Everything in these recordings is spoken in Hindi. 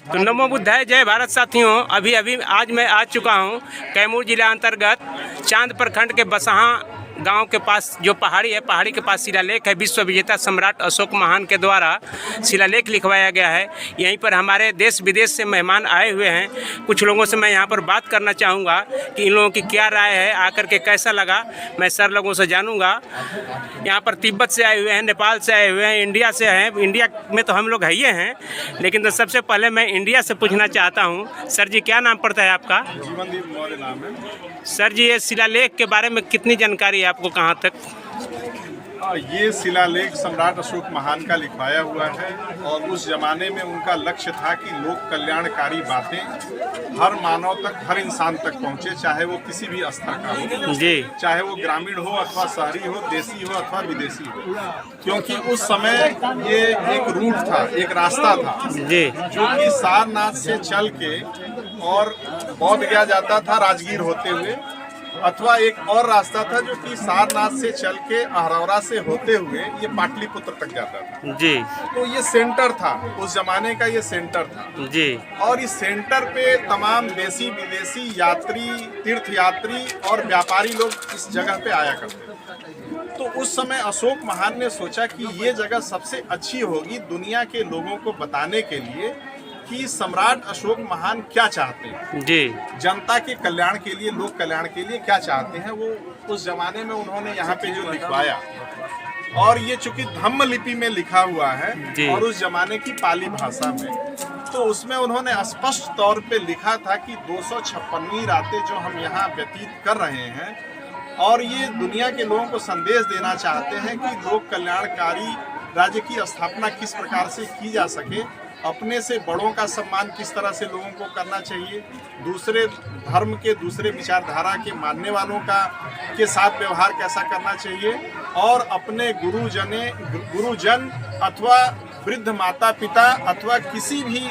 तो नमो बुद्धाय, जय भारत साथियों। अभी आज मैं आ चुका हूँ कैमूर जिला अंतर्गत चांद प्रखंड के बसहा गांव के पास जो पहाड़ी है, पहाड़ी के पास शिलालेख है। विश्व विजेता सम्राट अशोक महान के द्वारा शिलालेख लिखवाया गया है। यहीं पर हमारे देश विदेश से मेहमान आए हुए हैं। कुछ लोगों से मैं यहाँ पर बात करना चाहूँगा कि इन लोगों की क्या राय है, आकर के कैसा लगा। मैं सर लोगों से जानूँगा। यहाँ पर तिब्बत से आए हुए हैं, नेपाल से आए हुए हैं, इंडिया से हैं। इंडिया में तो हम लोग है ही हैं, लेकिन तो सबसे पहले मैं इंडिया से पूछना चाहता हूँ। सर जी, क्या नाम पड़ता है आपका? जीवनदीप मौर्य नाम है। सर जी, ये शिलालेख के बारे में कितनी जानकारी है आपको, कहाँ तक? ये शिलालेख सम्राट अशोक महान का लिखवाया हुआ है और उस जमाने में उनका लक्ष्य था कि लोक कल्याणकारी बातें हर मानव तक, हर इंसान तक पहुंचे, चाहे वो किसी भी स्तर का हो जी, चाहे वो ग्रामीण हो अथवा शहरी हो, देसी हो अथवा विदेशी हो। क्योंकि उस समय ये एक रूट था, एक रास्ता था जी, जो कि सारनाथ से चल के और बौद्ध गया जाता था राजगीर होते हुए, अथवा एक और रास्ता था जो कि सारनाथ से चल के अहरौरा से होते हुए ये पाटलिपुत्र तक जाता था। जी, तो ये सेंटर था, उस जमाने का ये सेंटर था जी। और इस सेंटर पे तमाम देसी विदेशी यात्री, तीर्थयात्री और व्यापारी लोग इस जगह पे आया करते थे। तो उस समय अशोक महान ने सोचा कि ये जगह सबसे अच्छी होगी दुनिया के लोगों को बताने के लिए कि सम्राट अशोक महान क्या चाहते हैं, जी, जनता के कल्याण के लिए, लोक कल्याण के लिए क्या चाहते हैं। वो उस जमाने में उन्होंने यहाँ पे जो लिखवाया, और ये चूंकि धम्म लिपि में लिखा हुआ है और उस जमाने की पाली भाषा में, तो उसमें उन्होंने स्पष्ट तौर पे लिखा था कि 256वीं रातें जो हम यहाँ व्यतीत कर रहे हैं, और ये दुनिया के लोगों को संदेश देना चाहते हैं कि लोक कल्याणकारी राज्य की स्थापना किस प्रकार से की जा सके, अपने से बड़ों का सम्मान किस तरह से लोगों को करना चाहिए, दूसरे धर्म के, दूसरे विचारधारा के मानने वालों के साथ व्यवहार कैसा करना चाहिए, और अपने गुरुजन अथवा वृद्ध माता पिता अथवा किसी भी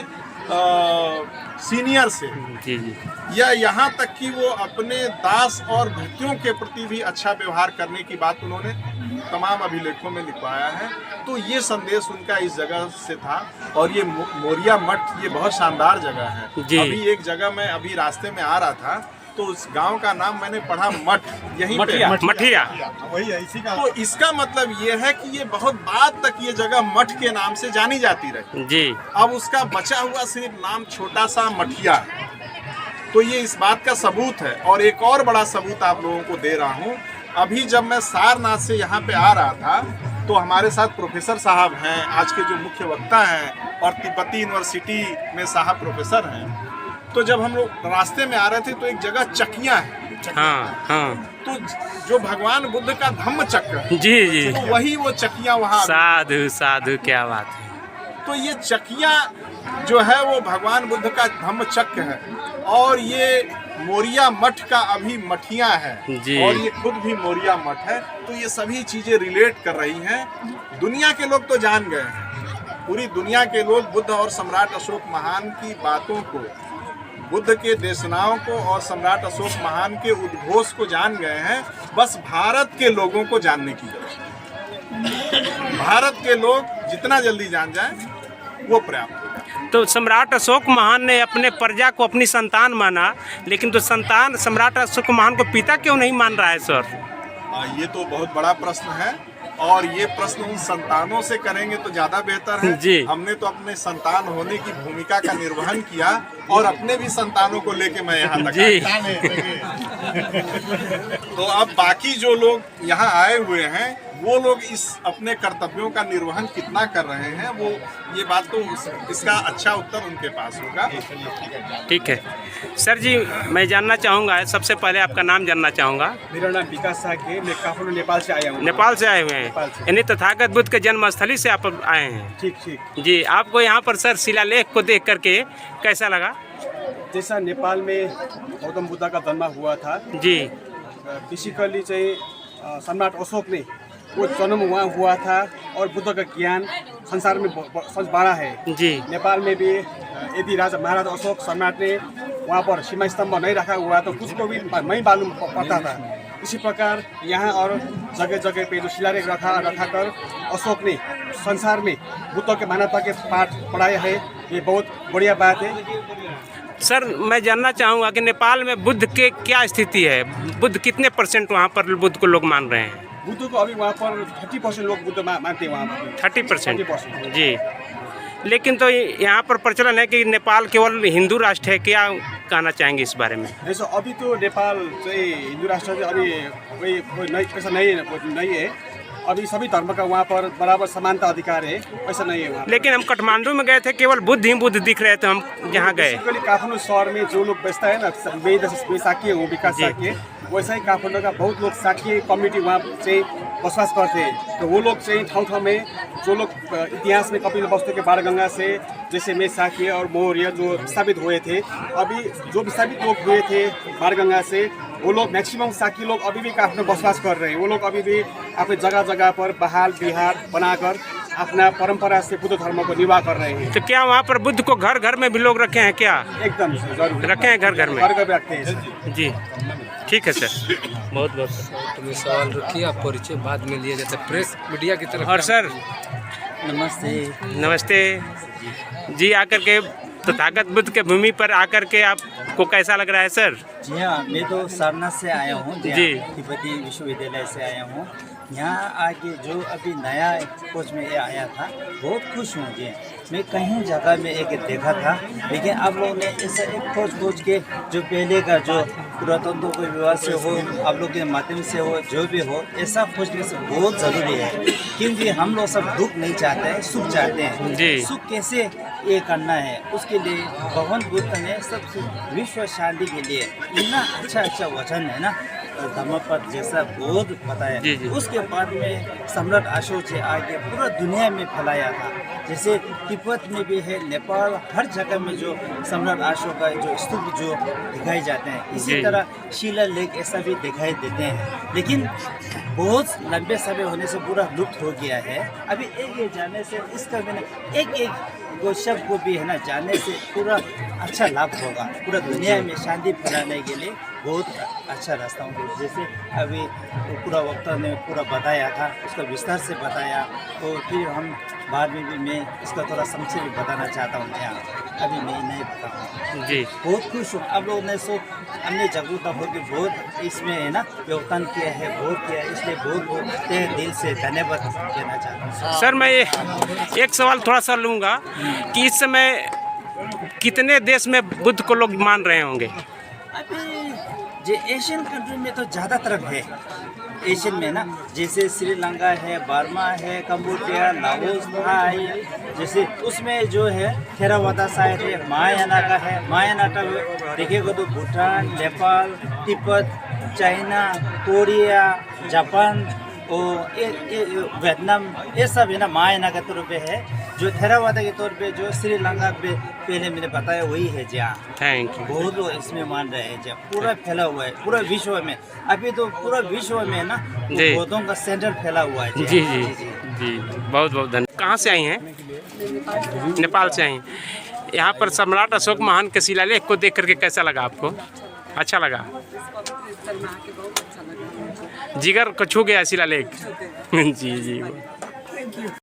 सीनियर से, जी, जी, या यहाँ तक कि वो अपने दास और भृत्यों के प्रति भी अच्छा व्यवहार करने की बात उन्होंने तमाम अभिलेखों में लिखवाया है। तो ये संदेश उनका इस जगह से था। और ये मोरिया मठ, ये बहुत शानदार जगह है। अभी एक जगह मैं अभी रास्ते में आ रहा था, तो उस गांव का नाम मैंने पढ़ा मठ, यहीं पे मठिया, वही है इसी का। तो इसका मतलब ये है कि ये बहुत बाद तक ये जगह मठ के नाम से जानी जाती रही जी। अब उसका बचा हुआ सिर्फ नाम छोटा सा मठिया है। तो ये इस बात का सबूत है। और एक और बड़ा सबूत आप लोगों को दे रहा हूँ। अभी जब मैं सारनाथ से यहाँ पे आ रहा था, तो हमारे साथ प्रोफेसर साहब हैं, आज के जो मुख्य वक्ता हैं, और तिब्बती यूनिवर्सिटी में साहब प्रोफेसर हैं। तो जब हम लोग रास्ते में आ रहे थे, तो एक जगह चकियाँ है, हाँ, हाँ, तो जो भगवान बुद्ध का धम्म चक्र है, जी, जी, तो वही वो चकियाँ वहाँ। साधु साधु, क्या बात है। तो ये चकियाँ जो है वो भगवान बुद्ध का धम्म चक्र है, और ये मोरिया मठ का अभी मठिया है, और ये खुद भी मोरिया मठ है। तो ये सभी चीजें रिलेट कर रही हैं। दुनिया के लोग तो जान गए हैं, पूरी दुनिया के लोग बुद्ध और सम्राट अशोक महान की बातों को, बुद्ध के देशनाओं को और सम्राट अशोक महान के उद्घोष को जान गए हैं। बस भारत के लोगों को जानने की जरूरत है। भारत के लोग जितना जल्दी जान जाएं वो पर्याप्त है। तो सम्राट अशोक महान ने अपने प्रजा को अपनी संतान माना, लेकिन तो संतान सम्राट अशोक महान को पिता क्यों नहीं मान रहा है सर? ये तो बहुत बड़ा प्रश्न है, और ये प्रश्न उन संतानों से करेंगे तो ज्यादा बेहतर है जी। हमने तो अपने संतान होने की भूमिका का निर्वहन किया, और अपने भी संतानों को लेके मैं यहाँ तक तो अब बाकी जो लोग यहाँ आए हुए हैं, वो लोग इस अपने कर्तव्यों का निर्वहन कितना कर रहे हैं, वो ये बात तो इसका अच्छा उत्तर उनके पास होगा। ठीक है सर जी, मैं जानना चाहूँगा, सबसे पहले आपका नाम जानना चाहूँगा। मेरा नाम विकास साग है, मैं काफी नेपाल से आया हूँ। नेपाल से आए हुए हैं, यानी तथागत बुद्ध के जन्मस्थली से आप आए हैं? ठीक ठीक जी। आपको यहाँ पर सर शिलालेख को देख करके कैसा लगा? जैसा नेपाल में गौतम बुद्ध का जन्म हुआ था जी, बेसिकली चाहिँ सम्राट अशोक ने वो जन्म वहाँ हुआ था, और बुद्ध का ज्ञान संसार में बड़ा है जी। नेपाल में भी यदि राजा महाराज अशोक सम्राट ने वहाँ पर सीमा स्तंभ नहीं रखा हुआ तो कुछ को भी नहीं मालूम पड़ता था। इसी प्रकार यहाँ और जगह जगह पे जो शिलालेख रखा कर अशोक ने संसार में बुद्ध के मानवता के पाठ पढ़ाया है, ये बहुत बढ़िया बात है। सर मैं जानना चाहूँगा कि नेपाल में बुद्ध के क्या स्थिति है, बुद्ध कितने % वहाँ पर बुद्ध को लोग मान रहे हैं? बुद्ध को अभी वहाँ पर 30% लोग बुद्ध मानते हैं वहाँ पर 30%। जी, लेकिन तो यहाँ पर प्रचलन है कि नेपाल केवल हिंदू राष्ट्र है, क्या कहना चाहेंगे इस बारे में? ऐसा अभी तो नेपाल चाहिँ हिंदू राष्ट्र चाहिँ अभी कोई ऐसा नहीं है। अभी सभी धर्म का वहाँ पर बराबर समानता अधिकार है, ऐसा नहीं है वहाँ। लेकिन हम काठमांडू में गए थे, केवल बुद्ध ही बुद्ध दिख रहे थे हम जहाँ गए। काठमाडौँ शहर में जो लोग बसता है ना, वे शाक्य हो, विकास शाक्य, वैसा ही काठमाडौँ का बहुत लोग शाक्य कम्युनिटी वहाँ चाहिँ बसोबास करते हैं। तो वो लोग चाहिँ ठाउँ में जो लोग इतिहास में कपिल वस्तु के बाणगंगा से जैसे में शाक्य और मौर्य जो विस्थापित हुए थे, अभी जो विस्थापित लोग हुए थे बाणगंगा से, वो लोग मैक्सिमम शाक्य लोग अभी भी काठमाडौँ बसोबास कर रहे हैं। वो लोग अभी भी अपने जगह जगह पर बहाल बिहार बनाकर अपना परंपरा से बुद्ध धर्म को निर्वाह कर रहे हैं। तो क्या वहाँ पर बुद्ध को घर घर में भी लोग रखे हैं क्या? एकदम जरूर रखे हैं, घर घर में रखते हैं। जी, ठीक है सर, बहुत बहुत। तुम्हें सवाल रखिए, आप परिचय बाद में लिए जाते प्रेस मीडिया की तरफ। और सर नमस्ते। नमस्ते जी, आकर के तथागत बुद्ध के भूमि पर आकर के आपको कैसा लग रहा है सर? जी हाँ, मैं तो सारनाथ से आया हूँ जी। तिब्बती विश्वविद्यालय से आया हूँ। यहाँ आके जो अभी नया खोज में ये आया था, बहुत खुश हूँ जी। मैं कहीं जगह में एक देखा था, लेकिन आप लोगों ने ऐसा एक खोज के जो पहले का जो पुरातत्व के विभाग से हो, आप लोग के माध्यम से हो, जो भी हो, ऐसा खोजने से बहुत ज़रूरी है। क्योंकि हम लोग सब दुख नहीं चाहते हैं, सुख चाहते हैं। जी। सुख कैसे ये करना है, उसके लिए भगवान बुद्ध ने सब विश्व शांति के लिए इतना अच्छा वचन है ना, धम्मपद जैसा बहुत बताया। जी, जी। उसके बाद में सम्राट अशोक से आगे पूरा दुनिया में फैलाया था। जैसे तिब्बत में भी है, नेपाल, हर जगह में जो सम्राट अशोक का जो स्तूप जो दिखाई जाते हैं, इसी जी। तरह शिलालेख ऐसा भी दिखाई देते हैं। लेकिन बहुत लंबे समय होने से पूरा लुप्त हो गया है। अभी एक जाने से इसका मैंने एक वो शब्द को भी है ना जानने से पूरा अच्छा लाभ होगा। पूरा दुनिया में शांति फैलाने के लिए बहुत अच्छा रास्ता होगा। जैसे अभी पूरा वक्त ने पूरा बताया था, उसका विस्तार से बताया, तो फिर हम बाद में भी मैं इसका थोड़ा संक्षेप में बताना चाहता हूँ। यहाँ अभी मैं नहीं बताऊँ जी, बहुत खुश हूँ। आप लोगों ने सो हमने जागरूकता होकर बहुत इसमें है ना योगदान किया है, बहुत किया, इसलिए बहुत तहे दिल से धन्यवाद देना चाहता हूँ। सर मैं एक सवाल थोड़ा सा लूँगा कि इस समय कितने देश में बुद्ध को लोग मान रहे होंगे? अभी जो एशियन कंट्री में तो ज़्यादातर है, एशियन में ना, जैसे श्रीलंका है, बर्मा है, कंबोडिया, लाओस, थाई, जैसे उसमें जो है थेरावादा साइड है, महायाना का है। महायाना का देखिएगा तो Bhutan, Nepal, Tibet, China, Korea, Japan और ये वियतनाम, ये सब है ना महायाना के तौर पे है। जो थेरावादा के तौर पे जो श्रीलंका पे पहले मैंने बताया वही है जहाँ। Thank you. बहुत लोग इसमें मान रहे हैं जब पूरा फैला हुआ है पूरा विश्व में। अभी तो पूरा विश्व में ना जी। बौद्धों का सेंटर फैला हुआ है। जी जी जी, बहुत बहुत धन्यवाद। कहाँ से आई हैं? नेपाल से आई हैं। यहाँ पर सम्राट अशोक महान के शिलालेख को देख करके कैसा लगा आपको? अच्छा लगा? जिगर को छू गया शिलालेख। जी जी।